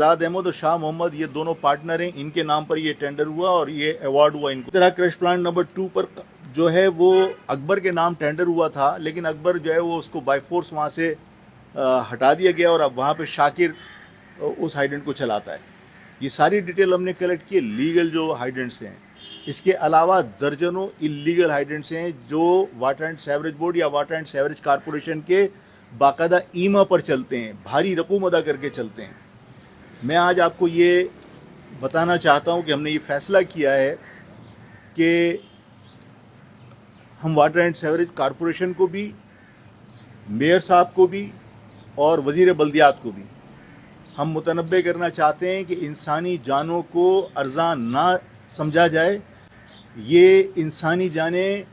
आजाद अहमद और शाह मोहम्मद ये दोनों पार्टनर हैं, इनके नाम पर ये टेंडर हुआ और ये अवार्ड हुआ इनको। तरह क्रश प्लांट नंबर 2 पर जो है वो अकबर के नाम टेंडर हुआ था, लेकिन अकबर जो है वो उसको बाय फोर्स वहाँ से हटा दिया गया और अब वहाँ पे शाकिर उस हाइडेंट को चलाता है। ये सारी डिटेल हमने कलेक्ट की। लीगल जो हाइडेंट्स हैं, इसके अलावा दर्जनों इलीगल हाइडेंट्स हैं जो वाटर एंड सेवरेज बोर्ड या वाटर एंड सेवरेज कारपोरेशन के बाकायदा ईमा पर चलते हैं, भारी रकूम अदा करके चलते हैं। मैं आज आपको ये बताना चाहता हूँ कि हमने ये फैसला किया है कि हम वाटर एंड सेवरेज कारपोरेशन को भी, मेयर साहब को भी और वज़ीर बल्दियात को भी हम मुतनब्बे करना चाहते हैं कि इंसानी जानों को अर्ज़ान ना समझा जाए। ये इंसानी जानें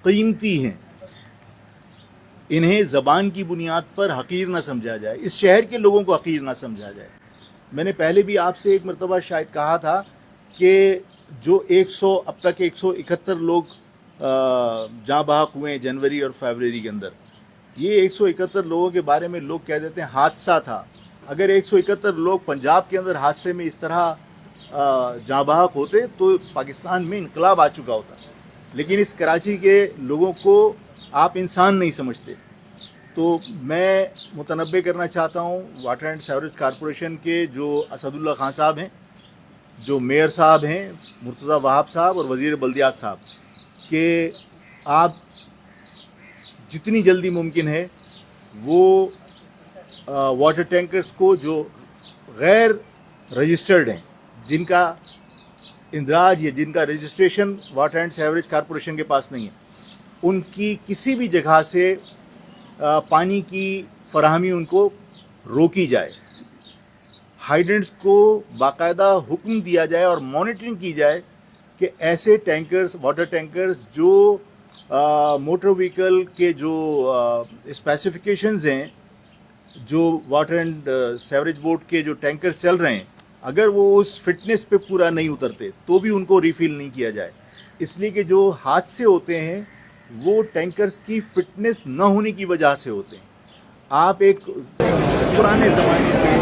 कीमती हैं, इन्हें ज़बान की बुनियाद पर हकीर ना समझा जाए, इस शहर के लोगों को हकीर ना समझा जाए। मैंने पहले भी आपसे एक मरतबा शायद कहा था कि जो अब तक 171 लोग जाँ बहक हुए हैं जनवरी और फरवरी के अंदर, ये 171 लोगों के बारे में लोग कह देते हैं हादसा था। अगर 171 लोग पंजाब के अंदर हादसे में इस तरह जाँ बहक होते तो पाकिस्तान में इनकलाब आ चुका होता, लेकिन इस कराची के लोगों को आप इंसान नहीं समझते। तो मैं मुतनब्बे करना चाहता हूँ वाटर एंड सेवरेज कारपोरेशन के जो असदुल्ला खान साहब हैं, जो मेयर साहब हैं मुर्तज़ा वहाब साहब और वज़ीर बल्दियात साहब, कि आप जितनी जल्दी मुमकिन है वो वाटर टैंकर्स को जो गैर रजिस्टर्ड हैं, जिनका इंदराज या जिनका registration water and sewerage corporation के पास नहीं है, उनकी किसी भी जगह से पानी की फराहमी उनको रोकी जाए। हाइडेंट्स को बाकायदा हुक्म दिया जाए और मॉनिटरिंग की जाए कि ऐसे टैंकर्स, वाटर टैंकर्स जो मोटर व्हीकल के जो स्पेसिफिकेशंस हैं, जो वाटर एंड सेवरेज बोर्ड के जो टैंकर्स चल रहे हैं, अगर वो उस फिटनेस पे पूरा नहीं उतरते तो भी उनको रिफ़िल नहीं किया जाए। इसलिए कि जो हादसे होते हैं वो टैंकर्स की फिटनेस न होने की वजह से होते हैं। आप एक पुराने ज़माने के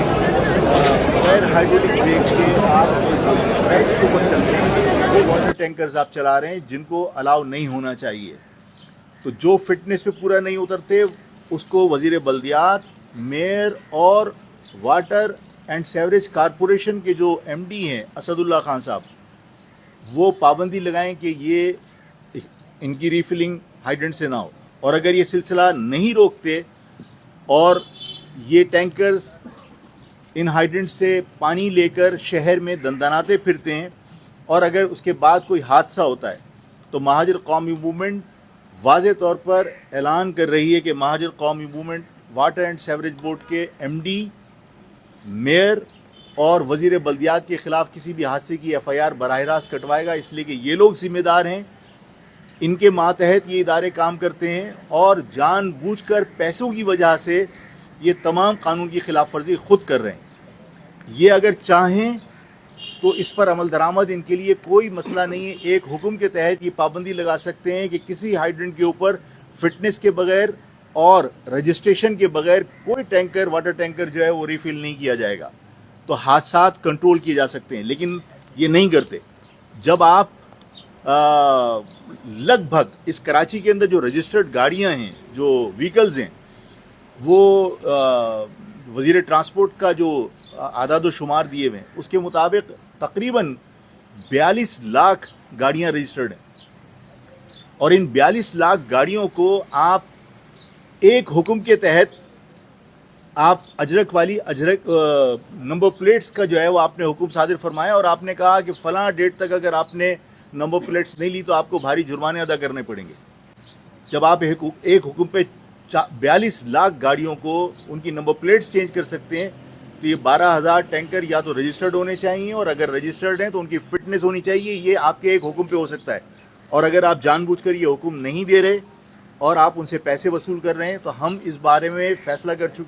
गैर हाइड्रोलिक ब्रेक के आप बैक के ऊपर चलते हैं, वो वाटर टैंकर्स आप चला रहे हैं जिनको अलाउ नहीं होना चाहिए। तो जो फिटनेस पे पूरा नहीं उतरते उसको वज़ीर बल्दियात, मेयर और वाटर एंड सेवरेज कारपोरेशन के जो एमडी हैं असदुल्ला खान साहब, वो पाबंदी लगाएं कि ये इनकी रीफिलिंग हाइडेंट से ना हो। और अगर ये सिलसिला नहीं रोकते और ये टैंकर्स इन हाइडेंट से पानी लेकर शहर में दंदनाते फिरते हैं और अगर उसके बाद कोई हादसा होता है तो महाजर कौमी मूवमेंट वाज़े तौर पर ऐलान कर रही है कि महाजर कौमी movement water and sewerage board के एमडी, मेयर और वज़ीर बल्दियात के ख़िलाफ़ किसी भी हादसे की FIR बराह रास्त कटवाएगा, इसलिए कि ये लोग ज़िम्मेदार हैं, इनके मातहत ये इदारे काम करते हैं और जानबूझकर पैसों की वजह से ये तमाम कानून की खिलाफ वर्जी खुद कर रहे हैं। ये अगर चाहें तो इस पर अमल दरामद इनके लिए कोई मसला नहीं है। एक हुक्म के तहत ये पाबंदी लगा सकते हैं कि किसी हाइड्रेंट के ऊपर फिटनेस के बगैर और रजिस्ट्रेशन के बगैर कोई टैंकर, वाटर टैंकर जो है वो रिफ़िल नहीं किया जाएगा। तो हादसा कंट्रोल किए जा सकते हैं, लेकिन ये नहीं करते। जब आप लगभग इस कराची के अंदर जो रजिस्टर्ड गाड़ियां हैं, जो व्हीकल्स हैं, वो वज़ीर ट्रांसपोर्ट का जो आदाद शुमार दिए हुए हैं उसके मुताबिक तकरीबन 42 लाख गाड़ियां रजिस्टर्ड हैं। और इन 42 लाख गाड़ियों को आप एक हुक्म के तहत आप अजरक नंबर प्लेट्स का जो है वो आपने हुक्म सादिर फरमाया और आपने कहा कि फ़लाँ डेट तक अगर आपने नंबर प्लेट्स नहीं ली तो आपको भारी जुर्माने अदा करने पड़ेंगे। जब आप एक हुक्म पे 42 लाख गाड़ियों को उनकी नंबर प्लेट्स चेंज कर सकते हैं, तो ये 12,000 टैंकर या तो रजिस्टर्ड होने चाहिए और अगर रजिस्टर्ड हैं तो उनकी फिटनेस होनी चाहिए। ये आपके एक हुक्म पे हो सकता है। और अगर आप जानबूझकर ये हुक्म नहीं दे रहे और आप उनसे पैसे वसूल कर रहे हैं तो हम इस बारे में फ़ैसला कर चुके हैं।